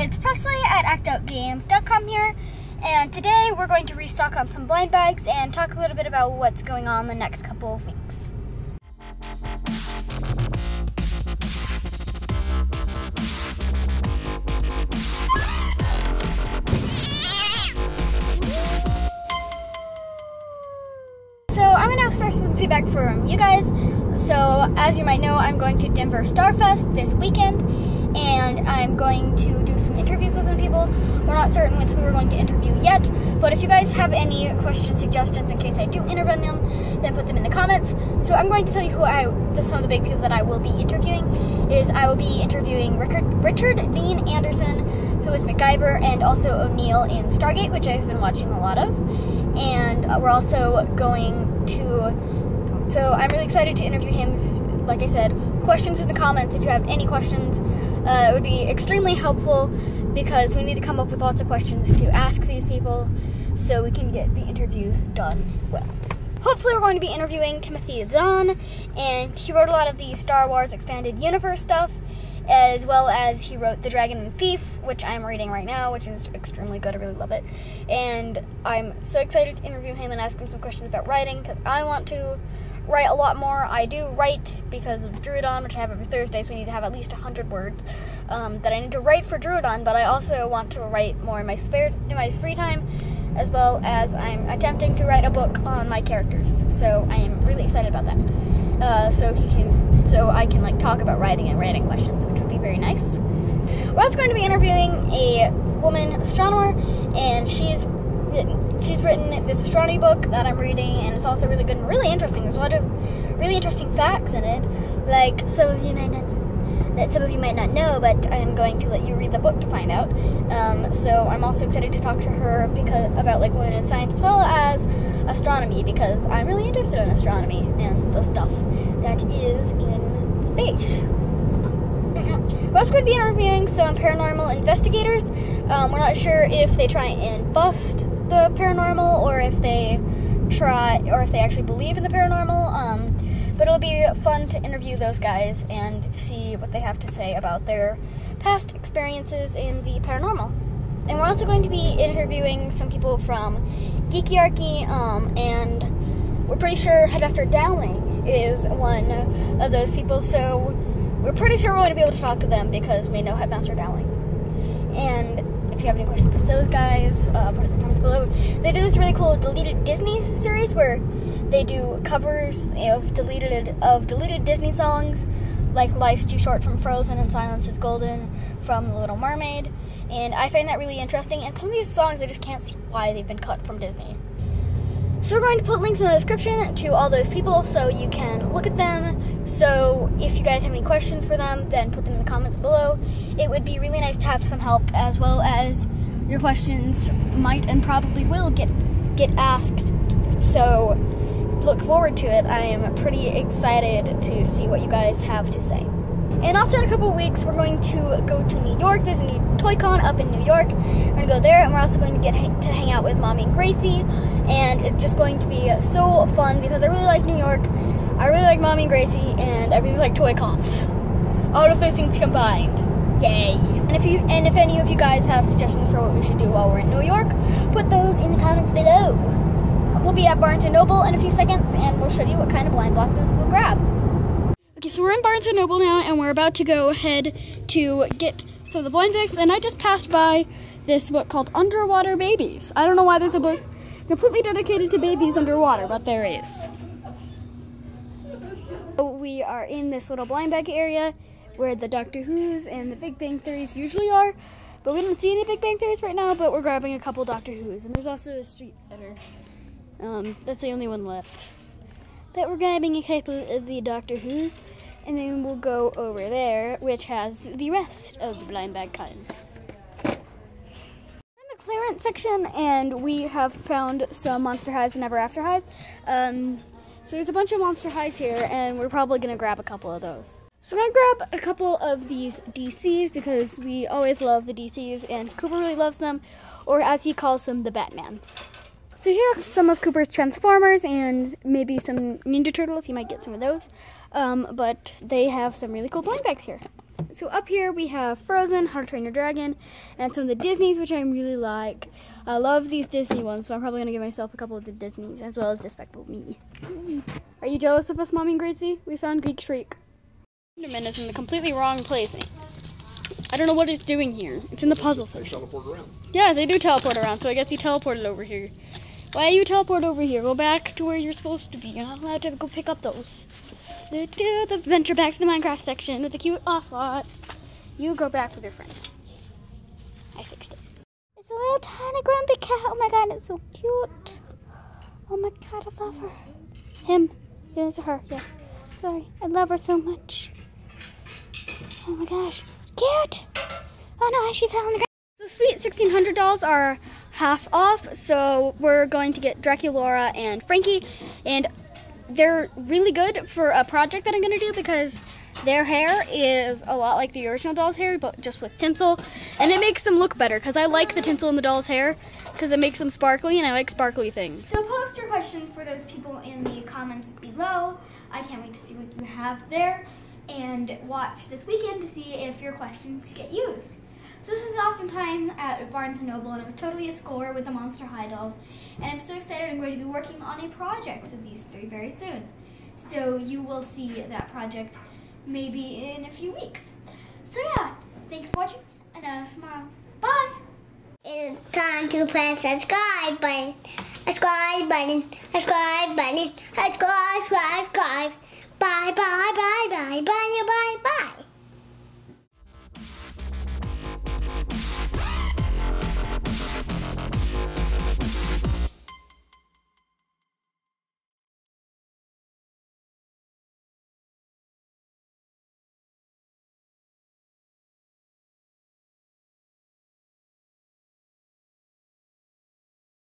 it's Presley at ActOutGames.com here, and today we're going to restock on some blind bags and talk a little bit about what's going on the next couple of weeks. So I'm going to ask for some feedback from you guys. So as you might know, I'm going to Denver Starfest this weekend, and I'm going to do some interviews with some people. We're not certain with who we're going to interview yet, but if you guys have any questions, suggestions in case I do interview them, then put them in the comments. So I'm going to tell you who some of the big people that I will be interviewing is I will be interviewing Richard Dean Anderson, who is MacGyver, and also O'Neill in Stargate, which I've been watching a lot of. And we're also going to, so I'm really excited to interview him. Like I said, questions in the comments if you have any questions. It would be extremely helpful because we need to come up with lots of questions to ask these people so we can get the interviews done well. Hopefully we're going to be interviewing Timothy Zahn, and he wrote a lot of the Star Wars Expanded Universe stuff, as well as he wrote The Dragon and Thief, which I'm reading right now, which is extremely good. I really love it. And I'm so excited to interview him and ask him some questions about writing, because I want to write a lot more. I do write because of Druidon, which I have every Thursday, so I need to have at least 100 words that I need to write for Druidon, but I also want to write more in my free time, as well as I'm attempting to write a book on my characters. So I am really excited about that. So I can like talk about writing and writing questions, which would be very nice. We're also going to be interviewing a woman astronomer, and she's written this astronomy book that I'm reading, and it's also really good and really interesting. There's a lot of really interesting facts in it, like some of you might not know, but I'm going to let you read the book to find out. So I'm also excited to talk to her about like women in science, as well as astronomy, because I'm really interested in astronomy and the stuff that is in space. We're also going to be interviewing some paranormal investigators. We're not sure if they try and bust the paranormal, or if they actually believe in the paranormal. But it'll be fun to interview those guys and see what they have to say about their past experiences in the paranormal. And we're also going to be interviewing some people from Geekyarchy, and we're pretty sure Headmaster Dowling is one of those people, so we're pretty sure we're going to be able to talk to them because we know Headmaster Dowling. And if you have any questions for those guys, put it in the comments below. They do this really cool deleted Disney series where they do covers of deleted Disney songs, like Life's Too Short from Frozen and Silence is Golden from The Little Mermaid. And I find that really interesting. And some of these songs, I just can't see why they've been cut from Disney. So we're going to put links in the description to all those people so you can look at them. So if you guys have any questions for them, then put them in the comments below. It would be really nice to have some help, as well as your questions might and probably will get asked. So look forward to it. I am pretty excited to see what you guys have to say. And also in a couple of weeks, we're going to go to New York. There's a new ToyCon up in New York. We're going to go there, and we're also going to get to hang out with Mommy and Gracie. And it's just going to be so fun because I really like New York, I really like Mommy and Gracie, and I really like ToyCons. All of those things combined. Yay! And if any of you guys have suggestions for what we should do while we're in New York, put those in the comments below. We'll be at Barnes & Noble in a few seconds, and we'll show you what kind of blind boxes we'll grab. Okay, so we're in Barnes & Noble now, and we're about to go ahead to get some of the blind bags, and I just passed by this book called Underwater Babies. I don't know why there's a book completely dedicated to babies underwater, but there is. So we are in this little blind bag area where the Doctor Who's and the Big Bang Theories usually are, but we don't see any Big Bang Theories right now, but we're grabbing a couple Doctor Who's, and there's also a Street Fighter. That's the only one left. But we're grabbing a couple of the Doctor Who's, and then we'll go over there, which has the rest of the blind bag kinds. We're in the clearance section, and we have found some Monster Highs and Ever After Highs. So there's a bunch of Monster Highs here, and we're probably going to grab a couple of those. So I'm going to grab a couple of these DCs, because we always love the DCs, and Cooper really loves them, or as he calls them, the Batmans. So here are some of Cooper's Transformers and maybe some Ninja Turtles. You might get some of those. But they have some really cool blind bags here. So up here we have Frozen, How to Train Your Dragon, and some of the Disneys, which I really like. I love these Disney ones, so I'm probably gonna give myself a couple of the Disneys, as well as Despicable Me. Are you jealous of us, Mommy and Gracie? We found Geek Shriek. Enderman is in the completely wrong place. I don't know what it's doing here. It's in the puzzle section. They teleport around. Yes, they do teleport around, so I guess he teleported over here. Why you teleport over here? Go back to where you're supposed to be. You're not allowed to go pick up those. The venture back to the Minecraft section with the cute ocelots. You go back with your friend. I fixed it. It's a little tiny grumpy cat. Oh my god, it's so cute. Oh my god, I love her. Him. Yeah, it's her. Yeah. Sorry, I love her so much. Oh my gosh, cute. Oh no, she fell on the ground. The sweet $1,600 are half off, so we're going to get Draculaura and Frankie, and they're really good for a project that I'm going to do because their hair is a lot like the original doll's hair, but just with tinsel, and it makes them look better because I like the tinsel in the doll's hair because it makes them sparkly, and I like sparkly things. So post your questions for those people in the comments below. I can't wait to see what you have there, and watch this weekend to see if your questions get used. So this was an awesome time at Barnes & Noble, and it was totally a score with the Monster High dolls. And I'm so excited. I'm going to be working on a project with these three very soon. So you will see that project maybe in a few weeks. So yeah, thank you for watching, and tomorrow. Bye! It's time to press the subscribe button. Subscribe button. Subscribe button. Subscribe. Bye bye bye bye bye bye bye bye.